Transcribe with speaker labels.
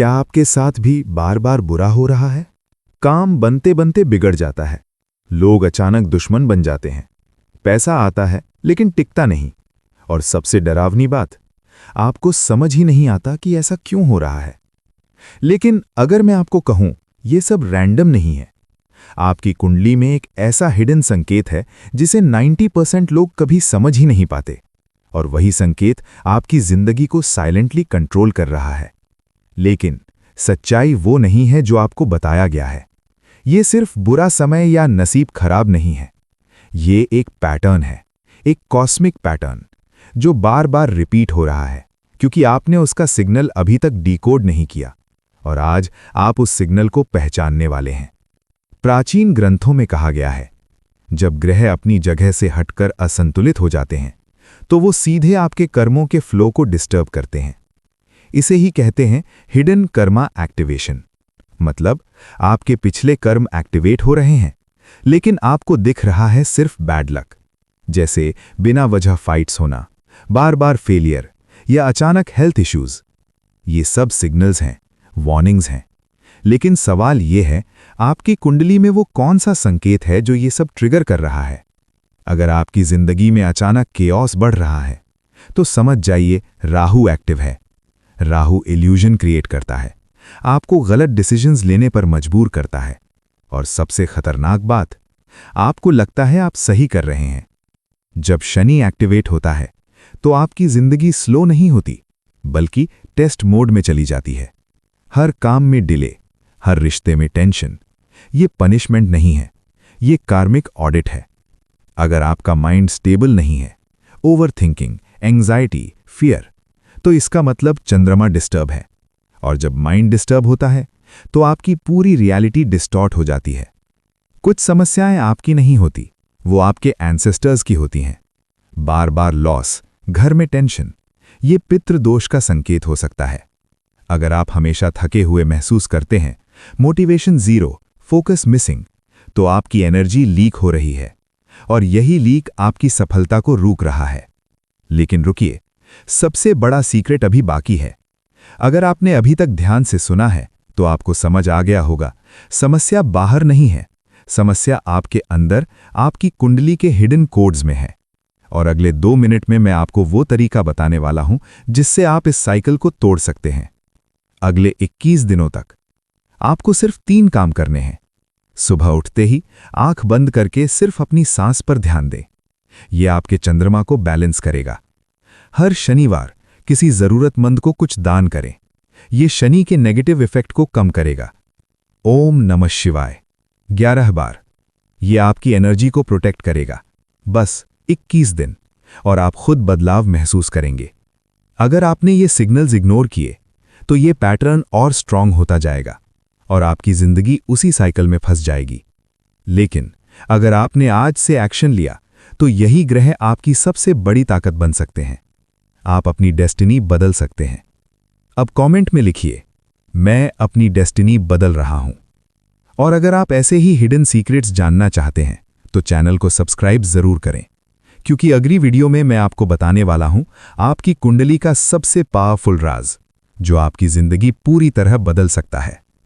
Speaker 1: क्या आपके साथ भी बार बार बुरा हो रहा है? काम बनते बनते बिगड़ जाता है, लोग अचानक दुश्मन बन जाते हैं, पैसा आता है लेकिन टिकता नहीं, और सबसे डरावनी बात, आपको समझ ही नहीं आता कि ऐसा क्यों हो रहा है। लेकिन अगर मैं आपको कहूं, ये सब रैंडम नहीं है। आपकी कुंडली में एक ऐसा हिडन संकेत है जिसे 90% लोग कभी समझ ही नहीं पाते, और वही संकेत आपकी जिंदगी को साइलेंटली कंट्रोल कर रहा है। लेकिन सच्चाई वो नहीं है जो आपको बताया गया है। ये सिर्फ बुरा समय या नसीब खराब नहीं है। ये एक पैटर्न है, एक कॉस्मिक पैटर्न, जो बार बार रिपीट हो रहा है क्योंकि आपने उसका सिग्नल अभी तक डिकोड नहीं किया, और आज आप उस सिग्नल को पहचानने वाले हैं। प्राचीन ग्रंथों में कहा गया है, जब ग्रह अपनी जगह से हटकर असंतुलित हो जाते हैं तो वो सीधे आपके कर्मों के फ्लो को डिस्टर्ब करते हैं। इसे ही कहते हैं हिडन कर्मा एक्टिवेशन। मतलब आपके पिछले कर्म एक्टिवेट हो रहे हैं, लेकिन आपको दिख रहा है सिर्फ बैड लक, जैसे बिना वजह फाइट्स होना, बार बार फेलियर या अचानक हेल्थ इश्यूज। ये सब सिग्नल्स हैं, वार्निंग्स हैं। लेकिन सवाल ये है, आपकी कुंडली में वो कौन सा संकेत है जो ये सब ट्रिगर कर रहा है? अगर आपकी जिंदगी में अचानक केओस बढ़ रहा है, तो समझ जाइए राहु एक्टिव है। राहु इल्यूजन क्रिएट करता है, आपको गलत डिसीजंस लेने पर मजबूर करता है, और सबसे खतरनाक बात, आपको लगता है आप सही कर रहे हैं। जब शनि एक्टिवेट होता है तो आपकी जिंदगी स्लो नहीं होती, बल्कि टेस्ट मोड में चली जाती है। हर काम में डिले, हर रिश्ते में टेंशन। ये पनिशमेंट नहीं है, ये कार्मिक ऑडिट है। अगर आपका माइंड स्टेबल नहीं है, ओवर थिंकिंग, एंग्जाइटी, फियर, तो इसका मतलब चंद्रमा डिस्टर्ब है। और जब माइंड डिस्टर्ब होता है तो आपकी पूरी रियलिटी डिस्टॉर्ट हो जाती है। कुछ समस्याएं आपकी नहीं होती, वो आपके एंसेस्टर्स की होती हैं। बार बार लॉस, घर में टेंशन, ये पितृ दोष का संकेत हो सकता है। अगर आप हमेशा थके हुए महसूस करते हैं, मोटिवेशन जीरो, फोकस मिसिंग, तो आपकी एनर्जी लीक हो रही है, और यही लीक आपकी सफलता को रोक रहा है। लेकिन रुकिए, सबसे बड़ा सीक्रेट अभी बाकी है। अगर आपने अभी तक ध्यान से सुना है तो आपको समझ आ गया होगा, समस्या बाहर नहीं है, समस्या आपके अंदर, आपकी कुंडली के हिडन कोड्स में है। और अगले 2 मिनट में मैं आपको वो तरीका बताने वाला हूं जिससे आप इस साइकिल को तोड़ सकते हैं। अगले 21 दिनों तक आपको सिर्फ 3 काम करने हैं। सुबह उठते ही आंख बंद करके सिर्फ अपनी सांस पर ध्यान दें। यह आपके चंद्रमा को बैलेंस करेगा। हर शनिवार किसी जरूरतमंद को कुछ दान करें। यह शनि के नेगेटिव इफेक्ट को कम करेगा। ओम नमः शिवाय 11 बार। यह आपकी एनर्जी को प्रोटेक्ट करेगा। बस 21 दिन, और आप खुद बदलाव महसूस करेंगे। अगर आपने ये सिग्नल्स इग्नोर किए तो ये पैटर्न और स्ट्रांग होता जाएगा, और आपकी जिंदगी उसी साइकिल में फंस जाएगी। लेकिन अगर आपने आज से एक्शन लिया तो यही ग्रह आपकी सबसे बड़ी ताकत बन सकते हैं। आप अपनी डेस्टिनी बदल सकते हैं। अब कमेंट में लिखिए, मैं अपनी डेस्टिनी बदल रहा हूं। और अगर आप ऐसे ही हिडन सीक्रेट्स जानना चाहते हैं तो चैनल को सब्सक्राइब जरूर करें, क्योंकि अगली वीडियो में मैं आपको बताने वाला हूं आपकी कुंडली का सबसे पावरफुल राज, जो आपकी जिंदगी पूरी तरह बदल सकता है।